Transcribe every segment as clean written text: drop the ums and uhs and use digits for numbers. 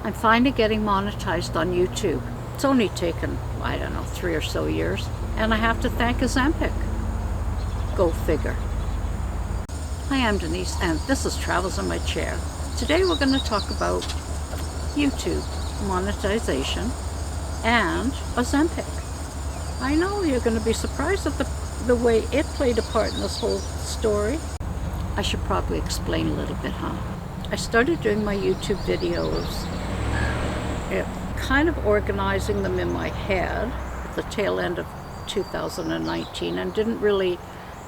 I'm finally getting monetized on YouTube. It's only taken, I don't know, 3 or so years. And I have to thank Ozempic. Go figure. Hi, I'm Denise, and this is Travels in My Chair. Today we're going to talk about YouTube, monetization, and Ozempic. I know you're going to be surprised at the way it played a part in this whole story. I should probably explain a little bit, huh? I started doing my YouTube videos, kind of organizing them in my head at the tail end of 2019, and didn't really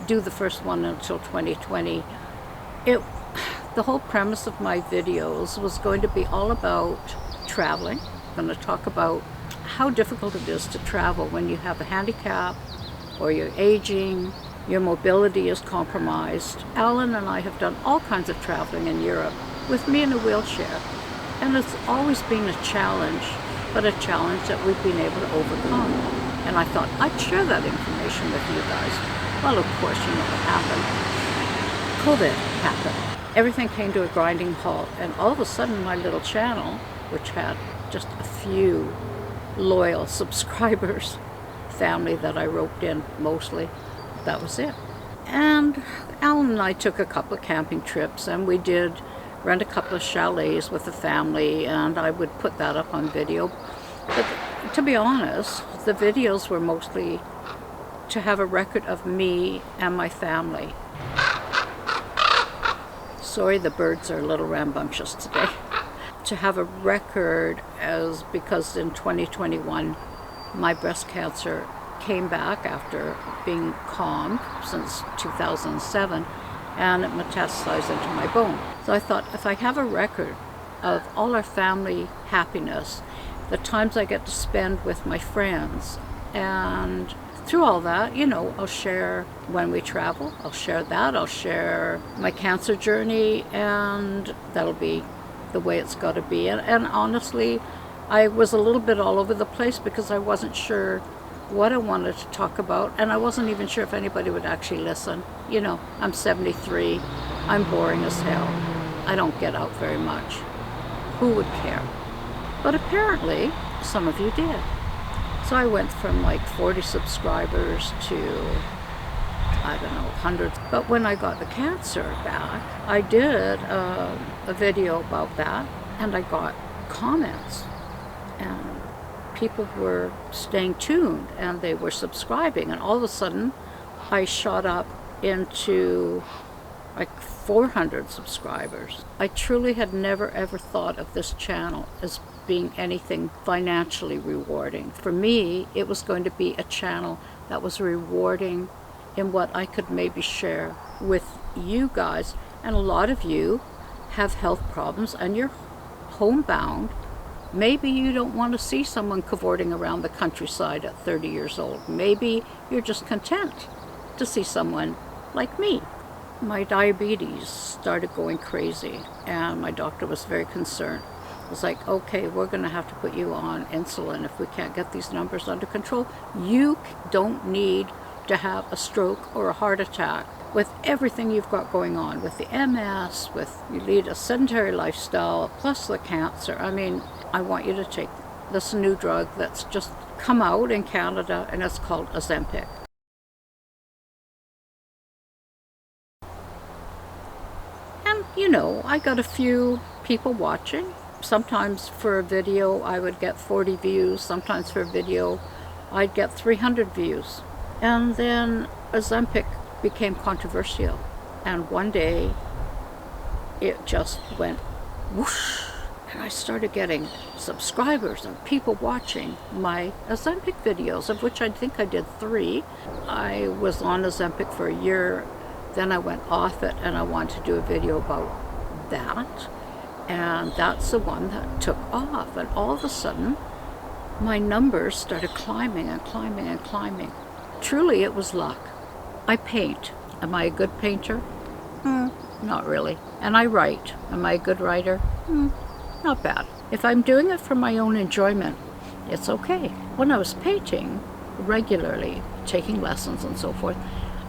do the first one until 2020. The whole premise of my videos was going to be all about traveling. I'm going to talk about how difficult it is to travel when you have a handicap, or you're aging, your mobility is compromised. Alan and I have done all kinds of traveling in Europe with me in a wheelchair, and it's always been a challenge, but a challenge that we've been able to overcome. And I thought I'd share that information with you guys. Well, of course, you know what happened. COVID happened. Everything came to a grinding halt, and all of a sudden my little channel, which had just a few loyal subscribers, family that I roped in mostly, that was it. And Alan and I took a couple of camping trips, and we did rent a couple of chalets with the family, and I would put that up on video. But to be honest, the videos were mostly to have a record of me and my family. Sorry, the birds are a little rambunctious today. To have a record, because in 2021 my breast cancer came back after being calm since 2007, and it metastasized into my bone. So I thought, if I have a record of all our family happiness, the times I get to spend with my friends, and through all that, you know, I'll share when we travel, I'll share that, I'll share my cancer journey, and that'll be the way it's got to be. And honestly, I was a little bit all over the place because I wasn't sure what I wanted to talk about, and I wasn't even sure if anybody would actually listen. You know, I'm 73, I'm boring as hell, I don't get out very much. Who would care? But apparently, some of you did. So I went from like 40 subscribers to, I don't know, hundreds. But when I got the cancer back, I did a video about that, and I got comments, and people were staying tuned, and they were subscribing, and all of a sudden I shot up into like 400 subscribers. I truly had never ever thought of this channel as being anything financially rewarding. For me, it was going to be a channel that was rewarding in what I could maybe share with you guys. And a lot of you have health problems and you're homebound. Maybe you don't want to see someone cavorting around the countryside at 30 years old. Maybe you're just content to see someone like me. My diabetes started going crazy, and my doctor was very concerned. It was like, okay, we're going to have to put you on insulin if we can't get these numbers under control. You don't need to have a stroke or a heart attack with everything you've got going on, with the MS, with you lead a sedentary lifestyle, plus the cancer. I mean, I want you to take this new drug that's just come out in Canada, and it's called Ozempic. And, you know, I got a few people watching. Sometimes for a video I would get 40 views, sometimes for a video I'd get 300 views. And then Ozempic became controversial, and one day it just went whoosh, and I started getting subscribers and people watching my Ozempic videos, of which I think I did 3. I was on Ozempic for a year, then I went off it, and I wanted to do a video about that. And that's the one that took off, and all of a sudden my numbers started climbing and climbing and climbing. Truly, it was luck. I paint. Am I a good painter? Not really. And I write. Am I a good writer? Not bad. If I'm doing it for my own enjoyment, it's okay. When I was painting regularly, taking lessons and so forth,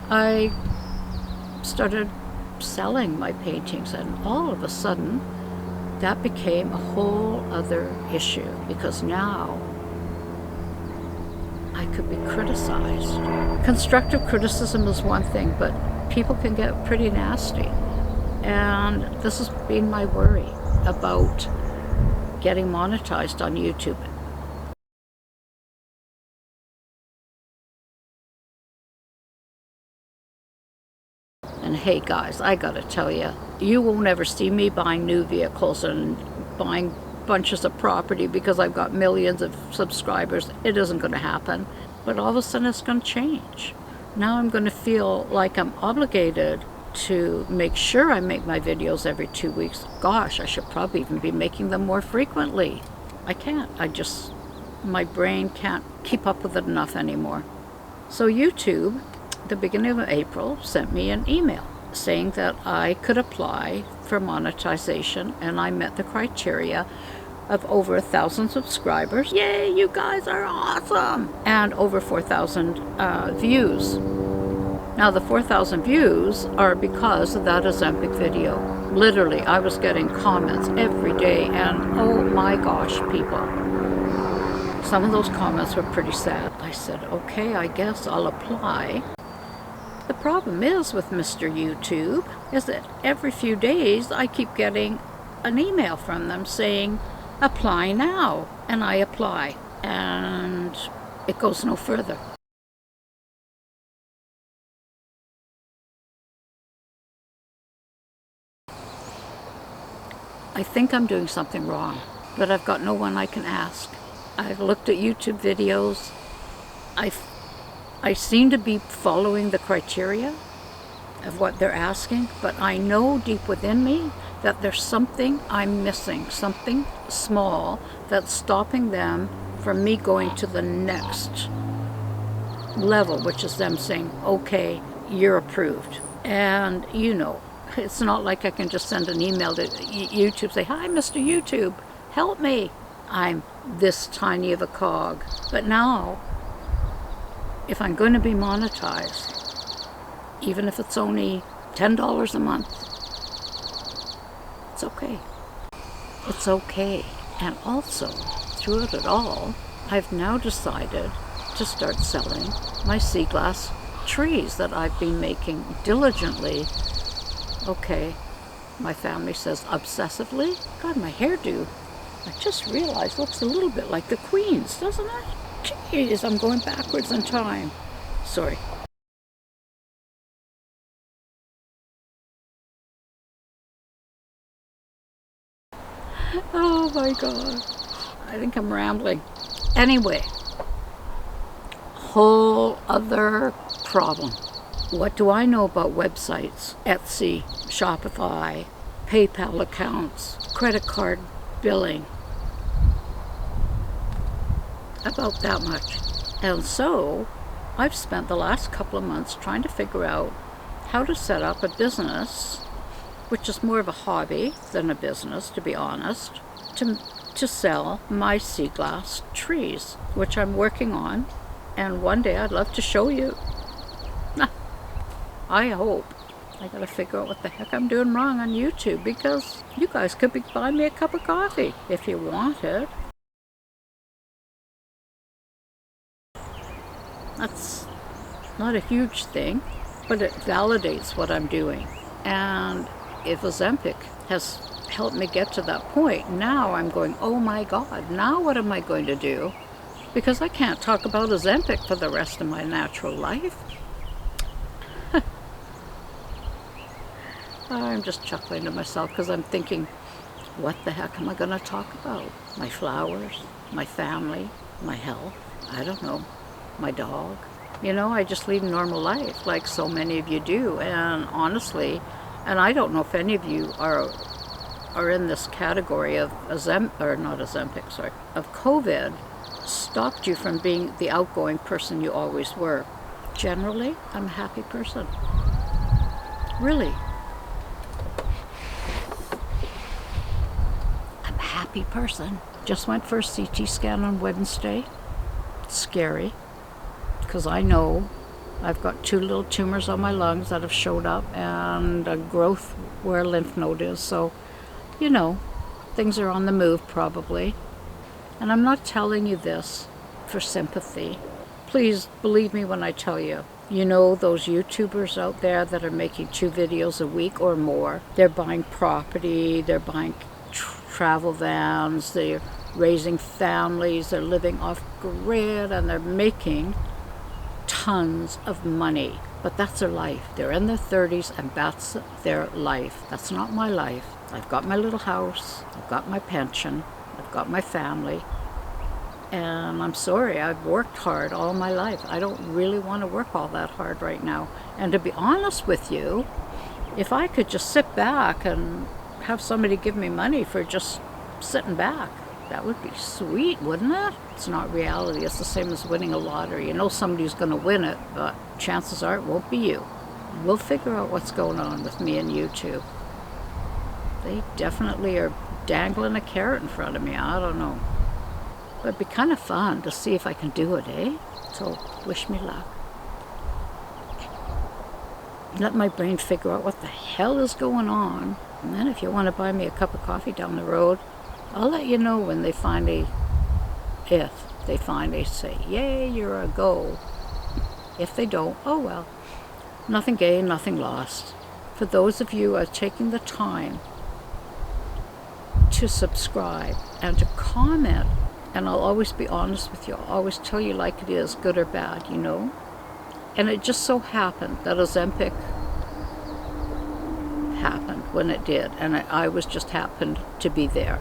I started selling my paintings, and all of a sudden that became a whole other issue, because now I could be criticized. Constructive criticism is one thing, but people can get pretty nasty. And this has been my worry about getting monetized on YouTube. And hey guys, I gotta tell you, you won't ever see me buying new vehicles and buying bunches of property because I've got millions of subscribers. It isn't gonna happen. But all of a sudden it's gonna change. Now I'm gonna feel like I'm obligated to make sure I make my videos every 2 weeks. Gosh, I should probably even be making them more frequently. I can't. My brain can't keep up with it enough anymore. So YouTube, the beginning of April, sent me an email saying that I could apply for monetization, and I met the criteria of over 1,000 subscribers. Yay, you guys are awesome! And over 4,000 views. Now the 4,000 views are because of that Ozempic video. Literally, I was getting comments every day, and oh my gosh, people. Some of those comments were pretty sad. I said, okay, I guess I'll apply. The problem is with Mr. YouTube is that every few days I keep getting an email from them saying, apply now. And I apply, and it goes no further. I think I'm doing something wrong, but I've got no one I can ask. I've looked at YouTube videos. I seem to be following the criteria of what they're asking, but I know deep within me that there's something I'm missing, something small that's stopping them from me going to the next level, which is them saying, okay, you're approved. And you know, it's not like I can just send an email to YouTube, say, hi, Mr. YouTube, help me. I'm this tiny of a cog. But now, if I'm going to be monetized, even if it's only $10 a month, it's okay. It's okay. And also, through it all, I've now decided to start selling my sea glass trees that I've been making diligently. Okay, my family says obsessively. God, my hairdo, I just realized, looks a little bit like the Queen's, doesn't it? Jeez, I'm going backwards in time. Sorry. Oh my God. I think I'm rambling. Anyway, whole other problem. What do I know about websites? Etsy, Shopify, PayPal accounts, credit card billing. About that much. And so I've spent the last couple of months trying to figure out how to set up a business, which is more of a hobby than a business, to be honest, to sell my sea glass trees, which I'm working on, and one day I'd love to show you. I hope. I gotta figure out what the heck I'm doing wrong on YouTube, because you guys could be buying me a cup of coffee if you wanted. That's not a huge thing, but it validates what I'm doing. And if Ozempic has helped me get to that point, now I'm going, oh my God, now what am I going to do? Because I can't talk about Ozempic for the rest of my natural life. I'm just chuckling to myself because I'm thinking, what the heck am I going to talk about? My flowers, my family, my health, I don't know, my dog. You know, I just lead a normal life like so many of you do. And honestly, and I don't know if any of you are in this category of of COVID stopped you from being the outgoing person you always were. Generally, I'm a happy person. Really. Happy person. Just went for a CT scan on Wednesday. It's scary, because I know I've got 2 little tumors on my lungs that have showed up and a growth where a lymph node is. So, you know, things are on the move probably. And I'm not telling you this for sympathy. Please believe me when I tell you. You know those YouTubers out there that are making 2 videos a week or more. They're buying property, they're buying travel vans, they're raising families, they're living off grid, and they're making tons of money. But that's their life. They're in their 30s and that's their life. That's not my life. I've got my little house, I've got my pension, I've got my family. And I'm sorry, I've worked hard all my life. I don't really want to work all that hard right now. And to be honest with you, if I could just sit back and have somebody give me money for just sitting back, that would be sweet, wouldn't it? It's not reality. It's the same as winning a lottery. You know somebody's going to win it, but chances are it won't be you. We'll figure out what's going on with me and you two. They definitely are dangling a carrot in front of me. I don't know. But it'd be kind of fun to see if I can do it, eh? So wish me luck. Let my brain figure out what the hell is going on. And then if you want to buy me a cup of coffee down the road, I'll let you know when they finally, if they finally say, yay, you're a go. If they don't, oh well. Nothing gained, nothing lost. For those of you who are taking the time to subscribe and to comment, and I'll always be honest with you, I'll always tell you like it is, good or bad, you know? And it just so happened that Ozempic happened when it did, and I was just happened to be there,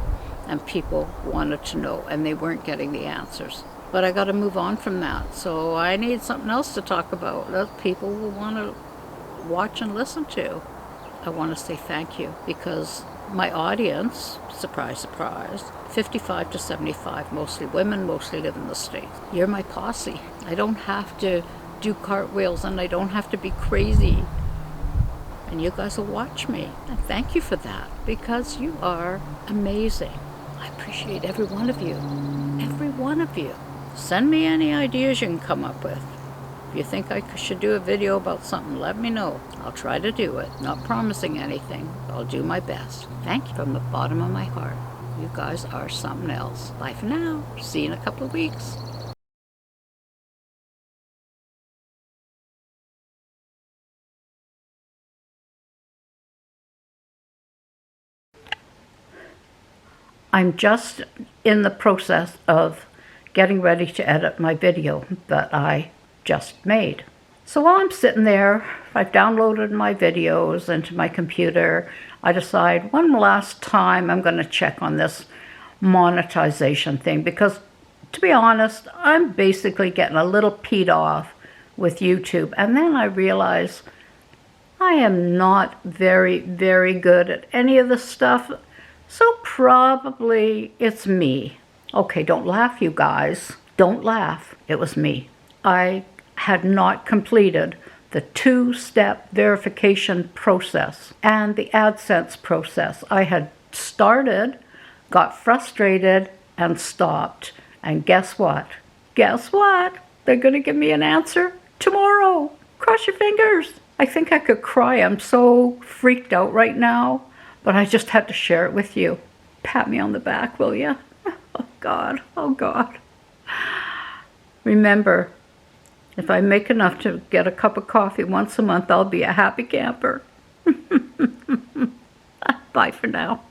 and people wanted to know, and they weren't getting the answers. But I got to move on from that, so I need something else to talk about that people will want to watch and listen to. I want to say thank you, because my audience, surprise, surprise, 55 to 75, mostly women, mostly live in the States. You're my posse. I don't have to do cartwheels and I don't have to be crazy. And you guys will watch me. And thank you for that, because you are amazing. I appreciate every one of you. Every one of you. Send me any ideas you can come up with. If you think I should do a video about something, let me know. I'll try to do it. Not promising anything, but I'll do my best. Thank you from the bottom of my heart. You guys are something else. Bye for now. See you in a couple of weeks. I'm just in the process of getting ready to edit my video that I just made. So while I'm sitting there, I've downloaded my videos into my computer. I decide one last time I'm going to check on this monetization thing, because to be honest, I'm basically getting a little peed off with YouTube. And then I realize I am not very, very good at any of this stuff. So probably it's me. Okay, don't laugh, you guys. Don't laugh. It was me. I had not completed the 2-step verification process and the AdSense process. I had started, got frustrated, and stopped. And guess what? Guess what? They're going to give me an answer tomorrow. Cross your fingers. I think I could cry. I'm so freaked out right now, but I just had to share it with you. Pat me on the back, will you? Oh, God. Oh, God. Remember, if I make enough to get a cup of coffee once a month, I'll be a happy camper. Bye for now.